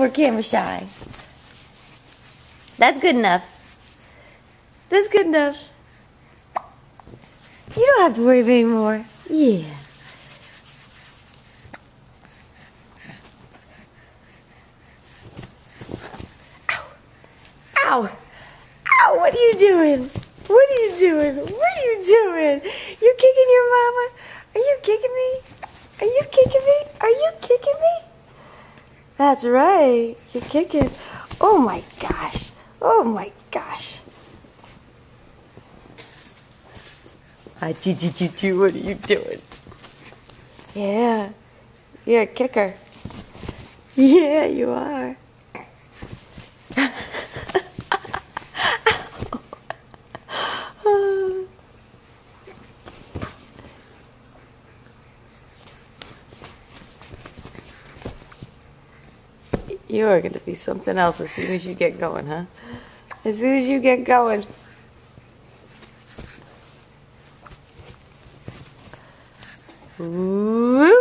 more camera shy. That's good enough. That's good enough. You don't have to worry anymore. Yeah. Ow. Ow, what are you doing? What are you doing? What are you doing? You kicking your mama? Are you kicking me? Are you kicking me? Are you kicking me? That's right. You're kicking. Oh my gosh. Oh my gosh. What are you doing? Yeah. You're a kicker. Yeah, you are. You are going to be something else as soon as you get going, huh? As soon as you get going. Whoop.